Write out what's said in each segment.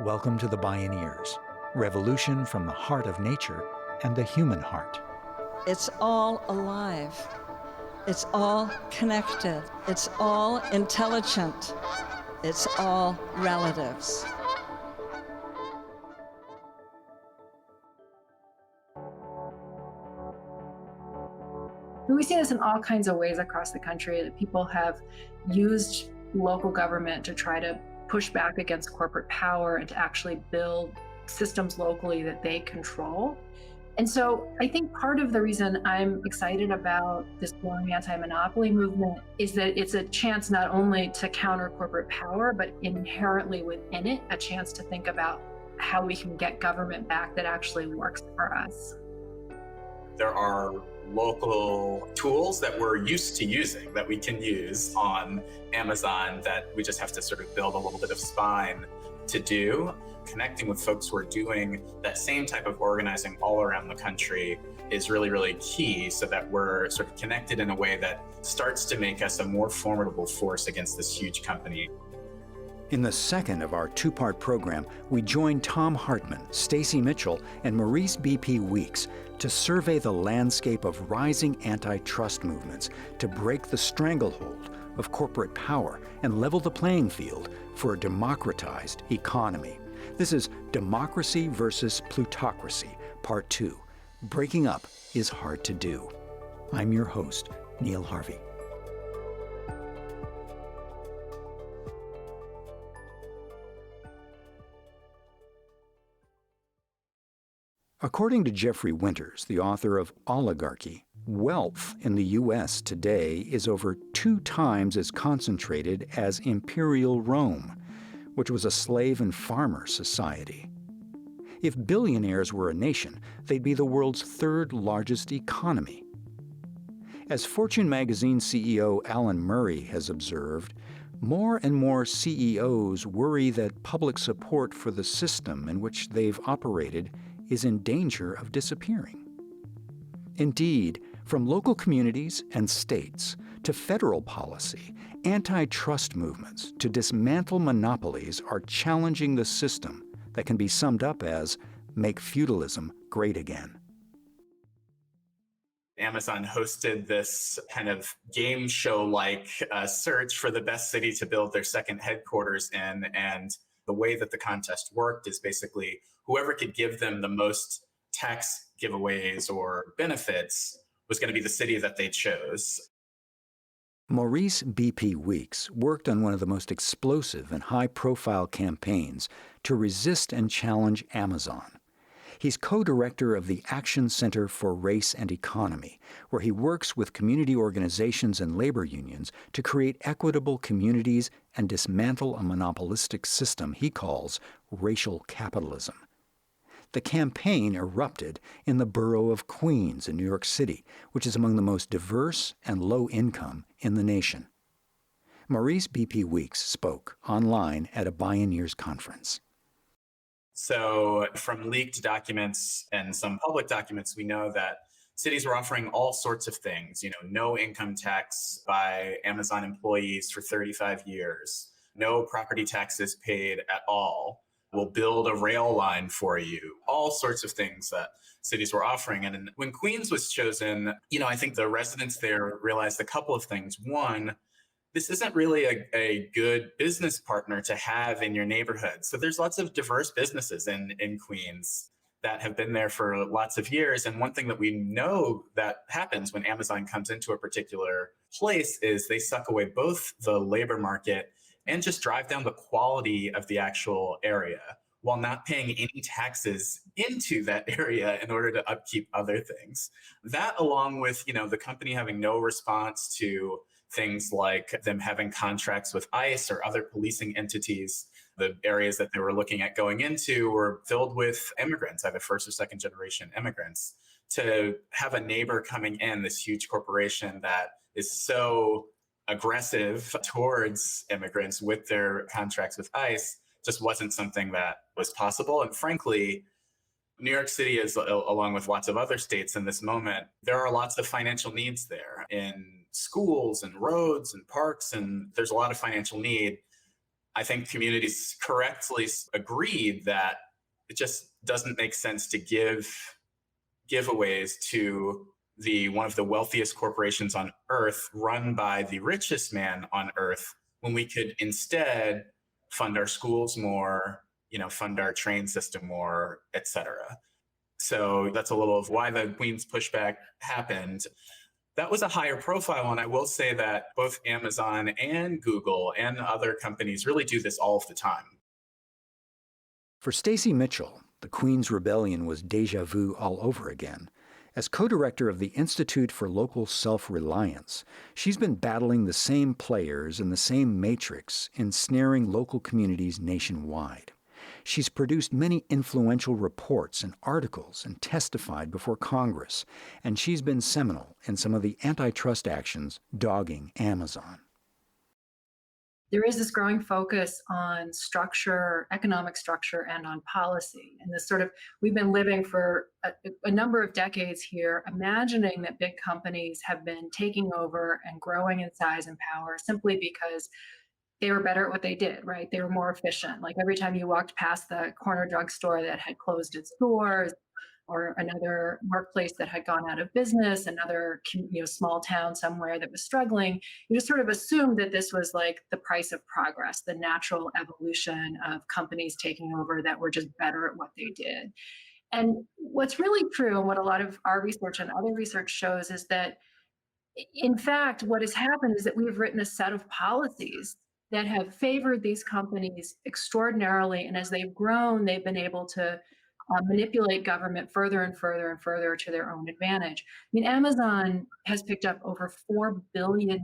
Welcome to the Bioneers, revolution from the heart of nature and the human heart. It's all alive. It's all connected. It's all intelligent. It's all relatives. We see this in all kinds of ways across the country, that people have used local government to try to push back against corporate power and to actually build systems locally that they control. And so I think part of the reason I'm excited about this growing anti-monopoly movement is that it's a chance not only to counter corporate power, but inherently within it, a chance to think about how we can get government back that actually works for us. There are local tools that we're used to using that we can use on Amazon that we just have to sort of build a little bit of spine to do. Connecting with folks who are doing that same type of organizing all around the country is really, really key so that we're sort of connected in a way that starts to make us a more formidable force against this huge company. In the second of our two-part program, we join Thom Hartmann, Stacy Mitchell, and Maurice B.P. Weeks to survey the landscape of rising antitrust movements to break the stranglehold of corporate power and level the playing field for a democratized economy. This is Democracy versus Plutocracy, Part 2. Breaking up is hard to do. I'm your host, Neil Harvey. According to Jeffrey Winters, the author of Oligarchy, wealth in the U.S. today is over 2 times as concentrated as Imperial Rome, which was a slave and farmer society. If billionaires were a nation, they'd be the world's 3rd largest economy. As Fortune magazine CEO Alan Murray has observed, more and more CEOs worry that public support for the system in which they've operated is in danger of disappearing. Indeed, from local communities and states to federal policy, antitrust movements to dismantle monopolies are challenging the system that can be summed up as make feudalism great again. Amazon hosted this kind of game show-like search for the best city to build their second headquarters in, and the way that the contest worked is basically whoever could give them the most tax giveaways or benefits was going to be the city that they chose. Maurice B.P. Weeks worked on one of the most explosive and high-profile campaigns to resist and challenge Amazon. He's co-director of the Action Center for Race and Economy, where he works with community organizations and labor unions to create equitable communities and dismantle a monopolistic system he calls racial capitalism. The campaign erupted in the borough of Queens in New York City, which is among the most diverse and low income in the nation. Maurice B.P. Weeks spoke online at a Bioneers conference. So from leaked documents and some public documents, we know that cities were offering all sorts of things, no income tax by Amazon employees for 35 years, no property taxes paid at all. We'll build a rail line for you, all sorts of things that cities were offering. And when Queens was chosen, I think the residents there realized a couple of things. One, this isn't really a good business partner to have in your neighborhood. So there's lots of diverse businesses in Queens that have been there for lots of years. And one thing that we know that happens when Amazon comes into a particular place is they suck away both the labor market and just drive down the quality of the actual area while not paying any taxes into that area in order to upkeep other things. That, along with, the company having no response to things like them having contracts with ICE or other policing entities. The areas that they were looking at going into were filled with immigrants, either 1st or 2nd generation immigrants. To have a neighbor coming in, this huge corporation that is so aggressive towards immigrants with their contracts with ICE just wasn't something that was possible. And frankly, New York City is, along with lots of other states in this moment, there are lots of financial needs there in schools and roads and parks, and there's a lot of financial need. I think communities correctly agreed that it just doesn't make sense to give giveaways to the one of the wealthiest corporations on earth, run by the richest man on earth, when we could instead fund our schools more, fund our train system more, et cetera. So that's a little of why the Queen's pushback happened. That was a higher profile one. I will say that both Amazon and Google and other companies really do this all of the time. For Stacy Mitchell, the Queen's Rebellion was déjà vu all over again. As co-director of the Institute for Local Self-Reliance, she's been battling the same players and the same matrix, ensnaring local communities nationwide. She's produced many influential reports and articles and testified before Congress, and she's been seminal in some of the antitrust actions dogging Amazon. There is this growing focus on structure, economic structure, and on policy. And this we've been living for a number of decades here, imagining that big companies have been taking over and growing in size and power simply because they were better at what they did, right? They were more efficient. Like every time you walked past the corner drugstore that had closed its doors, or another workplace that had gone out of business, another small town somewhere that was struggling, you just sort of assumed that this was like the price of progress, the natural evolution of companies taking over that were just better at what they did. And what's really true, and what a lot of our research and other research shows, is that in fact, what has happened is that we've written a set of policies that have favored these companies extraordinarily. And as they've grown, they've been able to manipulate government further and further and further to their own advantage. I mean, Amazon has picked up over $4 billion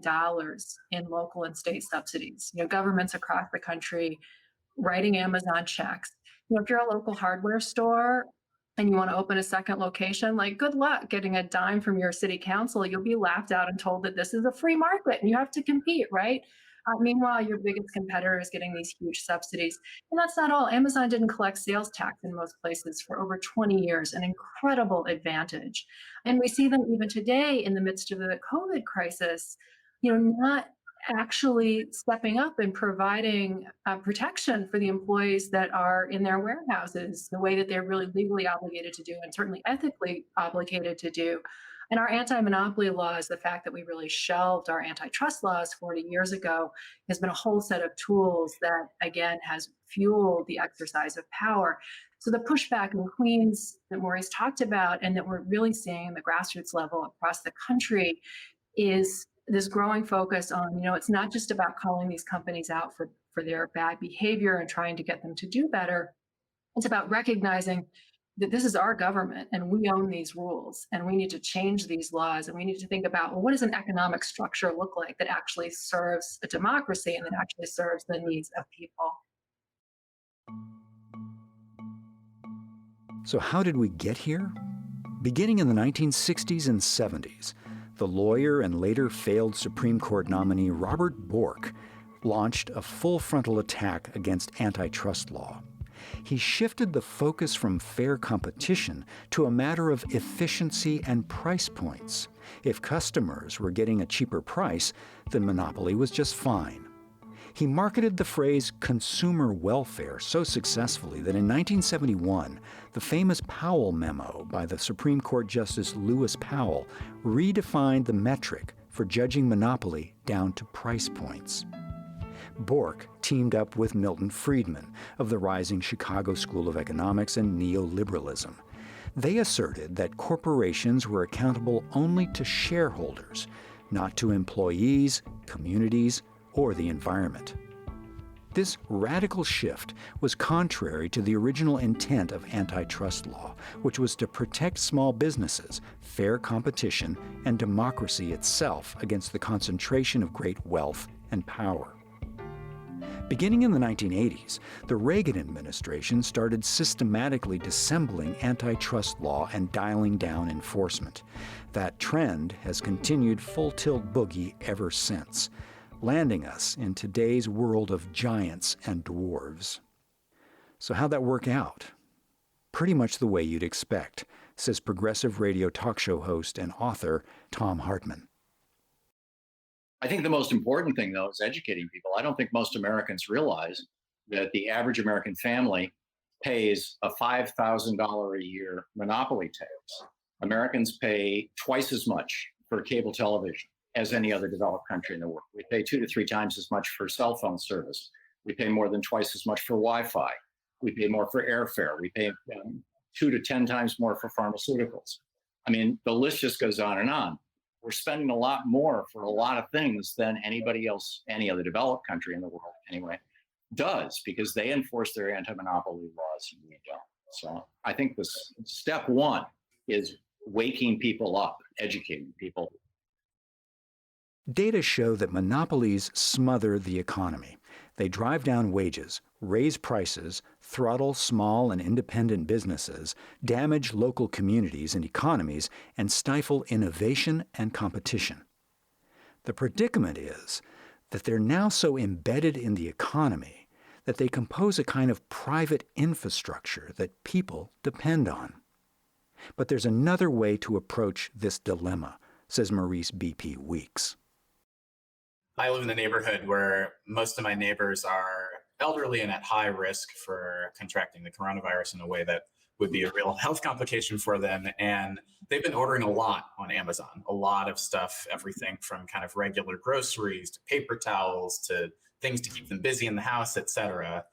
in local and state subsidies. Governments across the country writing Amazon checks. If you're a local hardware store and you want to open a second location, like, good luck getting a dime from your city council. You'll be laughed out and told that this is a free market and you have to compete, right? Meanwhile, your biggest competitor is getting these huge subsidies. And that's not all. Amazon didn't collect sales tax in most places for over 20 years, an incredible advantage. And we see them even today in the midst of the COVID crisis, not actually stepping up and providing protection for the employees that are in their warehouses the way that they're really legally obligated to do, and certainly ethically obligated to do. And our anti-monopoly laws, the fact that we really shelved our antitrust laws 40 years ago, has been a whole set of tools that, again, has fueled the exercise of power. So the pushback in Queens that Maurice talked about, and that we're really seeing at the grassroots level across the country, is this growing focus on, it's not just about calling these companies out for their bad behavior and trying to get them to do better. It's about recognizing that this is our government and we own these rules, and we need to change these laws, and we need to think about, well, what does an economic structure look like that actually serves a democracy and that actually serves the needs of people? So how did we get here? Beginning in the 1960s and 70s, the lawyer and later failed Supreme Court nominee Robert Bork launched a full frontal attack against antitrust law. He shifted the focus from fair competition to a matter of efficiency and price points. If customers were getting a cheaper price, then monopoly was just fine. He marketed the phrase consumer welfare so successfully that in 1971, the famous Powell Memo by the Supreme Court Justice Lewis Powell redefined the metric for judging monopoly down to price points. Bork teamed up with Milton Friedman of the rising Chicago School of Economics and neoliberalism. They asserted that corporations were accountable only to shareholders, not to employees, communities, or the environment. This radical shift was contrary to the original intent of antitrust law, which was to protect small businesses, fair competition, and democracy itself against the concentration of great wealth and power. Beginning in the 1980s, the Reagan administration started systematically dissembling antitrust law and dialing down enforcement. That trend has continued full-tilt boogie ever since, landing us in today's world of giants and dwarves. So how'd that work out? Pretty much the way you'd expect, says progressive radio talk show host and author Thom Hartmann. I think the most important thing, though, is educating people. I don't think most Americans realize that the average American family pays a $5,000 a year monopoly tax. Americans pay twice as much for cable television as any other developed country in the world. We pay 2 to 3 times as much for cell phone service. We pay more than twice as much for Wi-Fi. We pay more for airfare. We pay 2 to 10 times more for pharmaceuticals. I mean, the list just goes on and on. We're spending a lot more for a lot of things than anybody else, any other developed country in the world anyway, does, because they enforce their anti-monopoly laws and we don't. So I think this step one is waking people up, educating people. Data show that monopolies smother the economy. They drive down wages, raise prices, throttle small and independent businesses, damage local communities and economies, and stifle innovation and competition. The predicament is that they're now so embedded in the economy that they compose a kind of private infrastructure that people depend on. But there's another way to approach this dilemma, says Maurice B.P. Weeks. I live in a neighborhood where most of my neighbors are elderly and at high risk for contracting the coronavirus in a way that would be a real health complication for them. And they've been ordering a lot on Amazon, a lot of stuff, everything from kind of regular groceries to paper towels to things to keep them busy in the house, et cetera.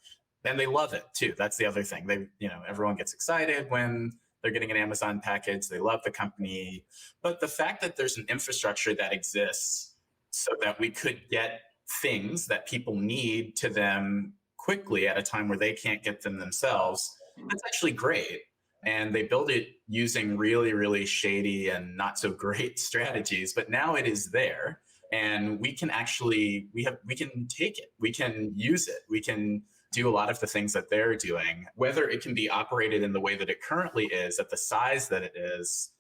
And they love it too. That's the other thing. Everyone gets excited when they're getting an Amazon package. They love the company. But the fact that there's an infrastructure that exists so that we could get things that people need to them quickly at a time where they can't get them themselves, that's actually great. And they build it using really, really shady and not so great strategies, but now it is there. And we can actually, we can take it, we can use it, we can do a lot of the things that they're doing. Whether it can be operated in the way that it currently is, at the size that it is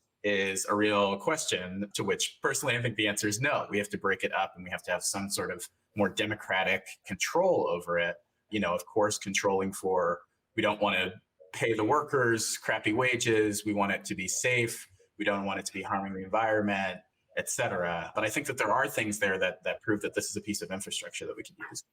a real question, to which personally I think the answer is no. We have to break it up and we have to have some sort of more democratic control over it. Of course, controlling for, we don't want to pay the workers crappy wages, we want it to be safe, we don't want it to be harming the environment, et cetera. But I think that there are things there that prove that this is a piece of infrastructure that we can use.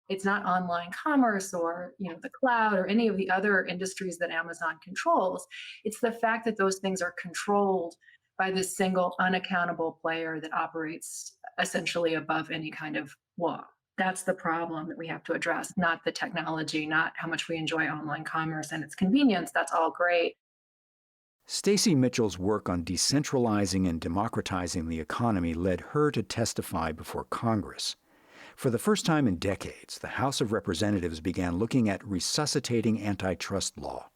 It's not online commerce or the cloud or any of the other industries that Amazon controls. It's the fact that those things are controlled by this single unaccountable player that operates essentially above any kind of law. That's the problem that we have to address, not the technology, not how much we enjoy online commerce and its convenience. That's all great. Stacy Mitchell's work on decentralizing and democratizing the economy led her to testify before Congress. For the first time in decades, the House of Representatives began looking at resuscitating antitrust law.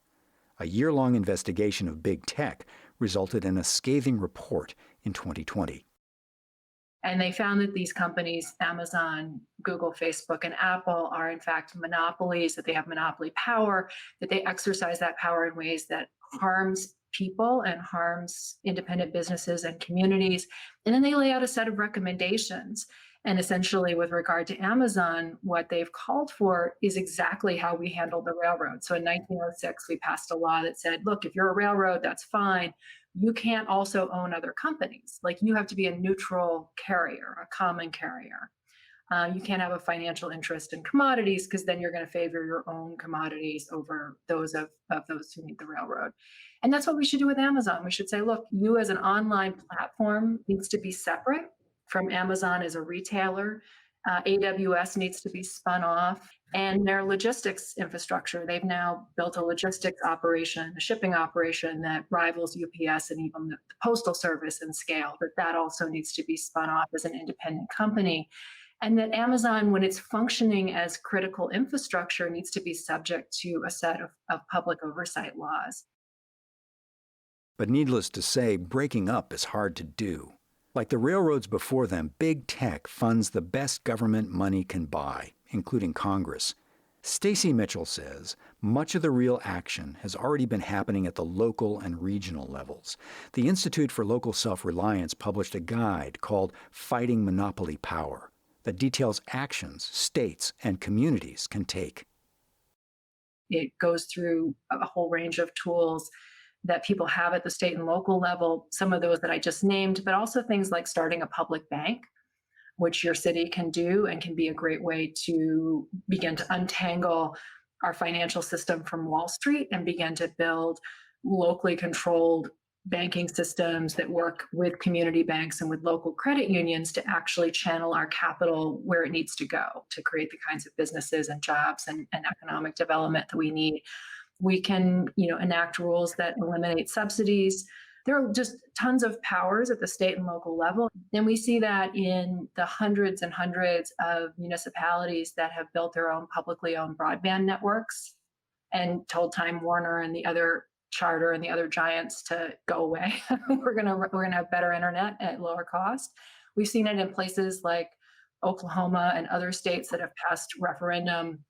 A year-long investigation of big tech resulted in a scathing report in 2020. And they found that these companies, Amazon, Google, Facebook, and Apple, are in fact monopolies, that they have monopoly power, that they exercise that power in ways that harms people and harms independent businesses and communities. And then they lay out a set of recommendations. And essentially, with regard to Amazon, what they've called for is exactly how we handle the railroad. So in 1906, we passed a law that said, look, if you're a railroad, that's fine. You can't also own other companies. Like, you have to be a neutral carrier, a common carrier. You can't have a financial interest in commodities, because then you're going to favor your own commodities over those of those who need the railroad. And that's what we should do with Amazon. We should say, look, you as an online platform needs to be separate from Amazon as a retailer. AWS needs to be spun off, and their logistics infrastructure. They've now built a logistics operation, a shipping operation that rivals UPS and even the Postal Service in scale, but that also needs to be spun off as an independent company. And that Amazon, when it's functioning as critical infrastructure, needs to be subject to a set of public oversight laws. But needless to say, breaking up is hard to do. Like the railroads before them, big tech funds the best government money can buy, including Congress. Stacy Mitchell says much of the real action has already been happening at the local and regional levels. The Institute for Local Self-Reliance published a guide called Fighting Monopoly Power that details actions states and communities can take. It goes through a whole range of tools that people have at the state and local level, some of those that I just named, but also things like starting a public bank, which your city can do and can be a great way to begin to untangle our financial system from Wall Street and begin to build locally controlled banking systems that work with community banks and with local credit unions to actually channel our capital where it needs to go to create the kinds of businesses and jobs and economic development that we need. We can, enact rules that eliminate subsidies. There are just tons of powers at the state and local level. And we see that in the hundreds and hundreds of municipalities that have built their own publicly owned broadband networks and told Time Warner and the other Charter and the other giants to go away. we're gonna have better internet at lower cost. We've seen it in places like Oklahoma and other states that have passed referendum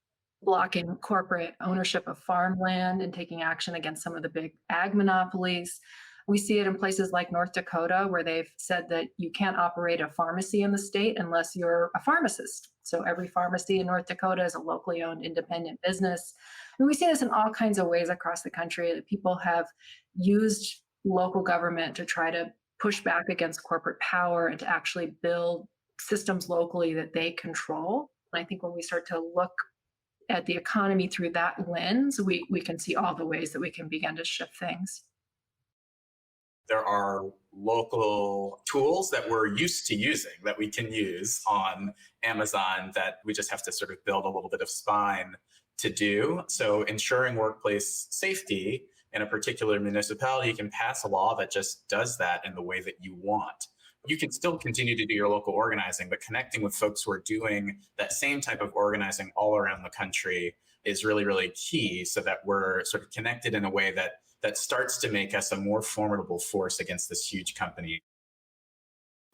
blocking corporate ownership of farmland and taking action against some of the big ag monopolies. We see it in places like North Dakota, where they've said that you can't operate a pharmacy in the state unless you're a pharmacist. So every pharmacy in North Dakota is a locally owned independent business. And we see this in all kinds of ways across the country, that people have used local government to try to push back against corporate power and to actually build systems locally that they control. And I think when we start to look at the economy through that lens, we can see all the ways that we can begin to shift things. There are local tools that we're used to using that we can use on Amazon that we just have to sort of build a little bit of spine to do. So ensuring workplace safety in a particular municipality, you can pass a law that just does that in the way that you want. You can still continue to do your local organizing, but connecting with folks who are doing that same type of organizing all around the country is really, really key, so that we're sort of connected in a way that starts to make us a more formidable force against this huge company.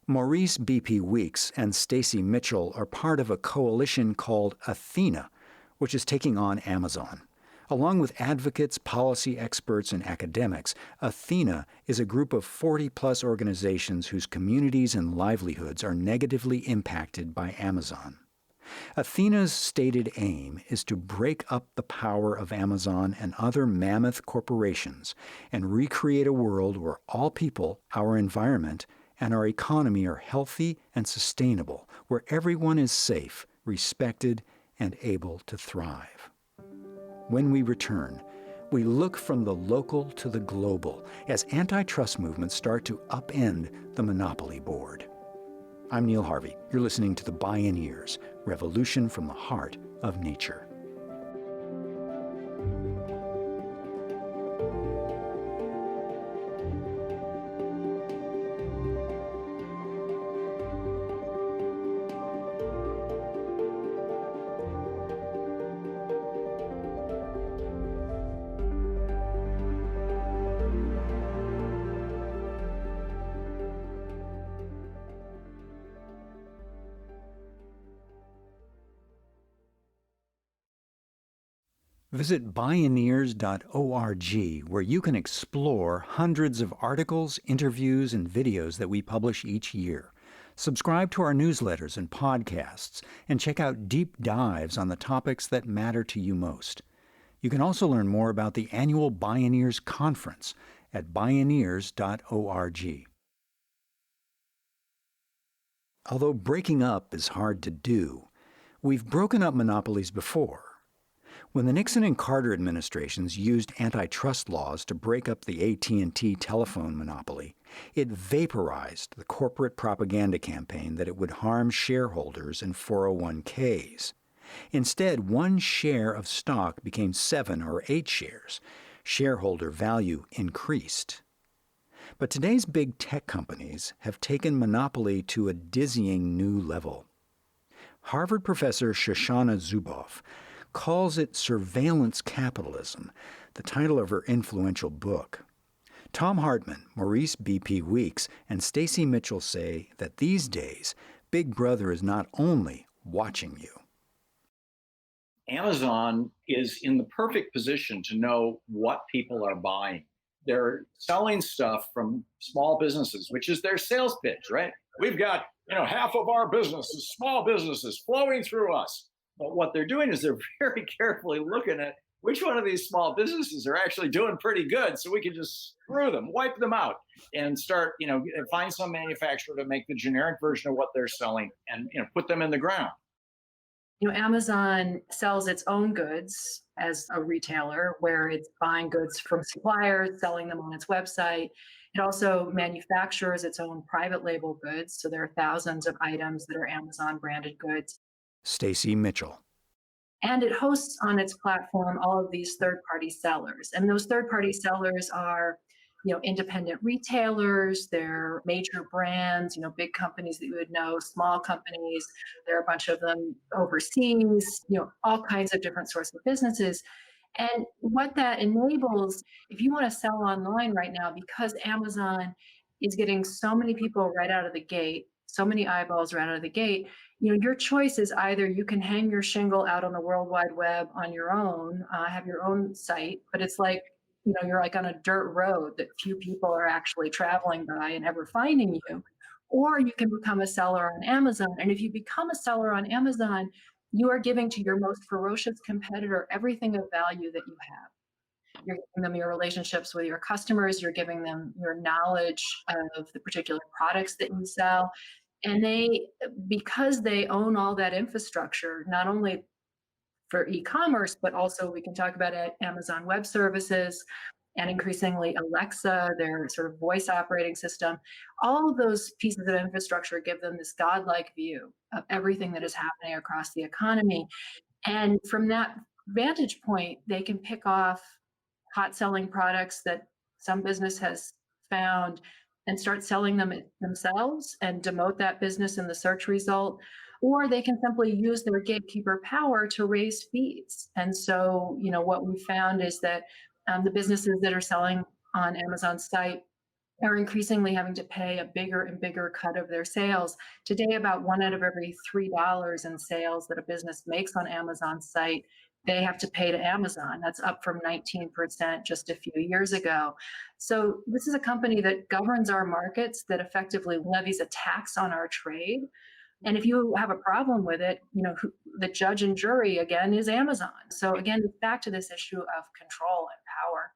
Maurice BP Weeks and Stacy Mitchell are part of a coalition called Athena, which is taking on Amazon. Along with advocates, policy experts, and academics, Athena is a group of 40-plus organizations whose communities and livelihoods are negatively impacted by Amazon. Athena's stated aim is to break up the power of Amazon and other mammoth corporations and recreate a world where all people, our environment, and our economy are healthy and sustainable, where everyone is safe, respected, and able to thrive. When we return, we look from the local to the global as antitrust movements start to upend the monopoly board. I'm Neil Harvey. You're listening to the Bioneers, Revolution from the Heart of Nature. Visit Bioneers.org, where you can explore hundreds of articles, interviews, and videos that we publish each year. Subscribe to our newsletters and podcasts, and check out deep dives on the topics that matter to you most. You can also learn more about the annual Bioneers Conference at Bioneers.org. Although breaking up is hard to do, we've broken up monopolies before. When the Nixon and Carter administrations used antitrust laws to break up the AT&T telephone monopoly, it vaporized the corporate propaganda campaign that it would harm shareholders in 401ks. Instead, one share of stock became 7 or 8 shares. Shareholder value increased. But today's big tech companies have taken monopoly to a dizzying new level. Harvard professor Shoshana Zuboff calls it surveillance capitalism, the title of her influential book. Thom Hartmann, Maurice BP Weeks, and Stacy Mitchell say that these days, Big Brother is not only watching you. Amazon is in the perfect position to know what people are buying. They're selling stuff from small businesses, which is their sales pitch, right? We've got, half of our business is small businesses flowing through us. But what they're doing is they're very carefully looking at which one of these small businesses are actually doing pretty good so we can just screw them, wipe them out, and start, find some manufacturer to make the generic version of what they're selling and, put them in the ground. Amazon sells its own goods as a retailer where it's buying goods from suppliers, selling them on its website. It also manufactures its own private label goods. So there are thousands of items that are Amazon branded goods. Stacy Mitchell. And it hosts on its platform all of these third-party sellers. And those third-party sellers are, independent retailers, they're major brands, big companies that you would know, small companies. There are a bunch of them overseas, all kinds of different sorts of businesses. And what that enables, if you want to sell online right now, because Amazon is getting so many people right out of the gate, so many eyeballs right out of the gate, your choice is either you can hang your shingle out on the World Wide Web on your own, have your own site, but it's like, you're like on a dirt road that few people are actually traveling by and ever finding you. Or you can become a seller on Amazon. And if you become a seller on Amazon, you are giving to your most ferocious competitor everything of value that you have. You're giving them your relationships with your customers. You're giving them your knowledge of the particular products that you sell. And because they own all that infrastructure, not only for e-commerce, but also we can talk about Amazon Web Services and increasingly Alexa, their sort of voice operating system. All of those pieces of infrastructure give them this godlike view of everything that is happening across the economy. And from that vantage point, they can pick off hot selling products that some business has found and start selling them themselves and demote that business in the search result. Or they can simply use their gatekeeper power to raise fees. And so, what we found is that the businesses that are selling on Amazon's site are increasingly having to pay a bigger and bigger cut of their sales. Today, about $1 out of every $3 in sales that a business makes on Amazon's site, they have to pay to Amazon. That's up from 19% just a few years ago. So this is a company that governs our markets, that effectively levies a tax on our trade. And if you have a problem with it, the judge and jury, again, is Amazon. So again, it's back to this issue of control and power.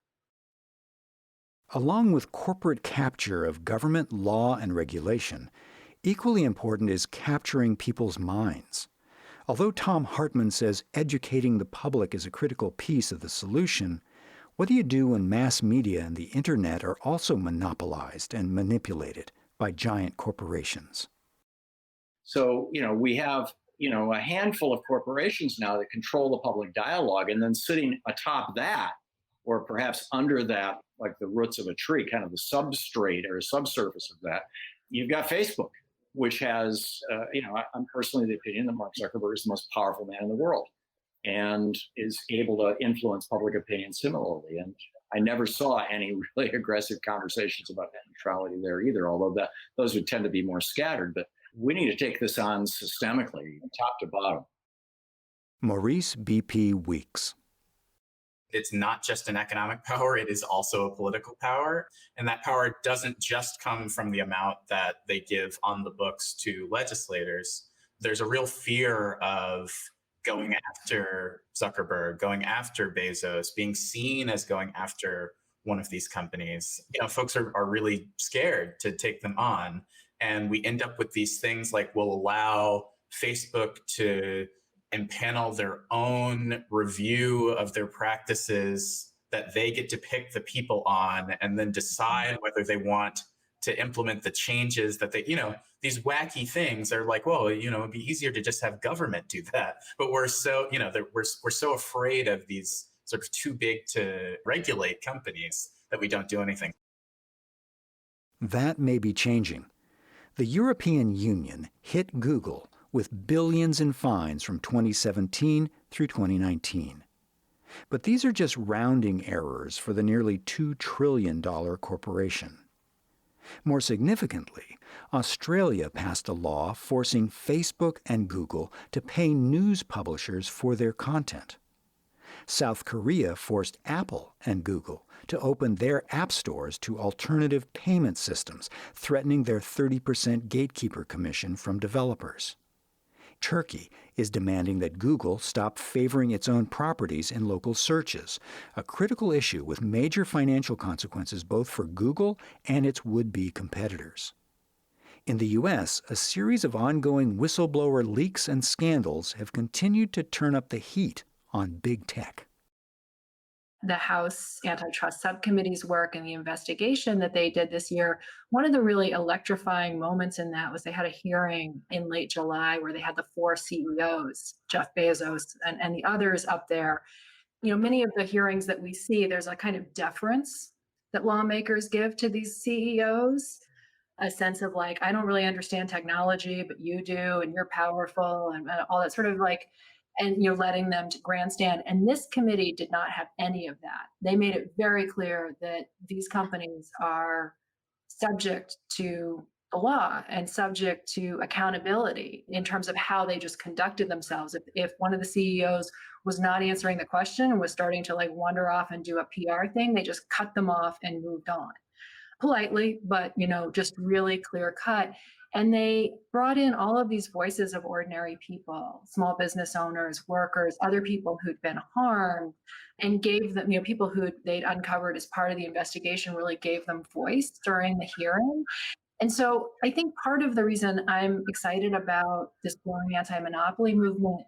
Along with corporate capture of government law and regulation, equally important is capturing people's minds. Although Thom Hartmann says educating the public is a critical piece of the solution, what do you do when mass media and the internet are also monopolized and manipulated by giant corporations? So, we have, a handful of corporations now that control the public dialogue, and then sitting atop that, or perhaps under that, like the roots of a tree, kind of the substrate or subsurface of that, you've got Facebook, which has, I'm personally of the opinion that Mark Zuckerberg is the most powerful man in the world and is able to influence public opinion similarly. And I never saw any really aggressive conversations about net neutrality there either, although those would tend to be more scattered. But we need to take this on systemically, top to bottom. Maurice B.P. Weeks. It's not just an economic power, it is also a political power. And that power doesn't just come from the amount that they give on the books to legislators. There's a real fear of going after Zuckerberg, going after Bezos, being seen as going after one of these companies. Folks are really scared to take them on. And we end up with these things like we'll allow Facebook to impanel their own review of their practices that they get to pick the people on and then decide whether they want to implement the changes that they, these wacky things are like, well, it'd be easier to just have government do that. But we're so, we're so afraid of these sort of too big to regulate companies that we don't do anything. That may be changing. The European Union hit Google with billions in fines from 2017 through 2019. But these are just rounding errors for the nearly $2 trillion corporation. More significantly, Australia passed a law forcing Facebook and Google to pay news publishers for their content. South Korea forced Apple and Google to open their app stores to alternative payment systems, threatening their 30% gatekeeper commission from developers. Turkey is demanding that Google stop favoring its own properties in local searches, a critical issue with major financial consequences both for Google and its would-be competitors. In the U.S., a series of ongoing whistleblower leaks and scandals have continued to turn up the heat on big tech. The House Antitrust Subcommittee's work and the investigation that they did this year, one of the really electrifying moments in that was they had a hearing in late July where they had the 4 CEOs, Jeff Bezos and the others up there. You know, many of the hearings that we see, there's a kind of deference that lawmakers give to these CEOs, a sense of like, I don't really understand technology, but you do, and you're powerful, and all that sort of like, and you're letting them to grandstand. And this committee did not have any of that. They made it very clear that these companies are subject to the law and subject to accountability in terms of how they just conducted themselves. If one of the CEOs was not answering the question and was starting to like wander off and do a PR thing, they just cut them off and moved on. Politely, but just really clear cut. And they brought in all of these voices of ordinary people, small business owners, workers, other people who'd been harmed, and gave them, people who they'd uncovered as part of the investigation, really gave them voice during the hearing. And so I think part of the reason I'm excited about this growing anti-monopoly movement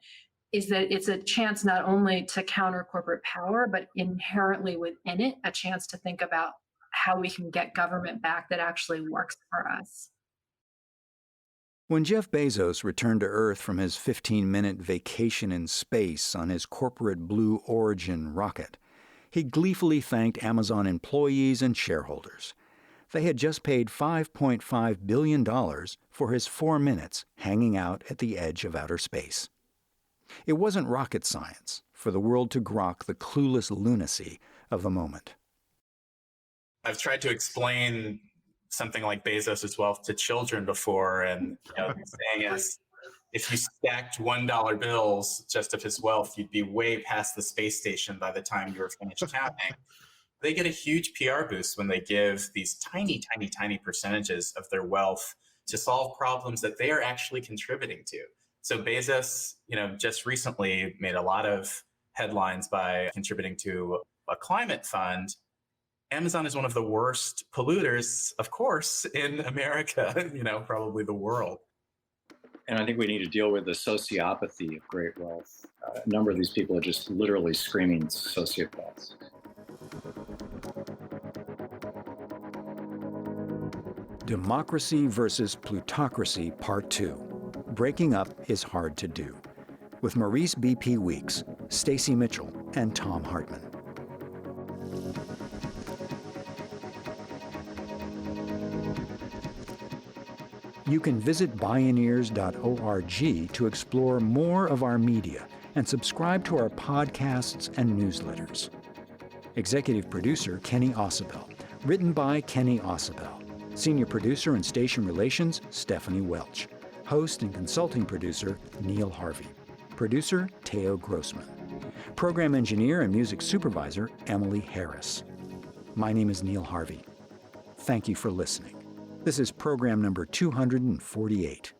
is that it's a chance not only to counter corporate power, but inherently within it, a chance to think about how we can get government back that actually works for us. When Jeff Bezos returned to Earth from his 15-minute vacation in space on his corporate Blue Origin rocket, he gleefully thanked Amazon employees and shareholders. They had just paid $5.5 billion for his 4 minutes hanging out at the edge of outer space. It wasn't rocket science for the world to grok the clueless lunacy of the moment. I've tried to explain something like Bezos' wealth to children before, and the saying is, if you stacked $1 bills just of his wealth, you'd be way past the space station by the time you were finished counting. They get a huge PR boost when they give these tiny, tiny, tiny percentages of their wealth to solve problems that they are actually contributing to. So Bezos, just recently made a lot of headlines by contributing to a climate fund. Amazon is one of the worst polluters, of course, in America, probably the world. And I think we need to deal with the sociopathy of great wealth. A number of these people are just literally screaming sociopaths. Democracy versus Plutocracy, Part 2. Breaking up is hard to do. With Maurice B.P. Weeks, Stacy Mitchell, and Thom Hartmann. You can visit Bioneers.org to explore more of our media and subscribe to our podcasts and newsletters. Executive producer Kenny Ausubel. Written by Kenny Ausubel. Senior producer and station relations Stephanie Welch. Host and consulting producer Neil Harvey. Producer Teo Grossman. Program engineer and music supervisor Emily Harris. My name is Neil Harvey. Thank you for listening. This is program number 248.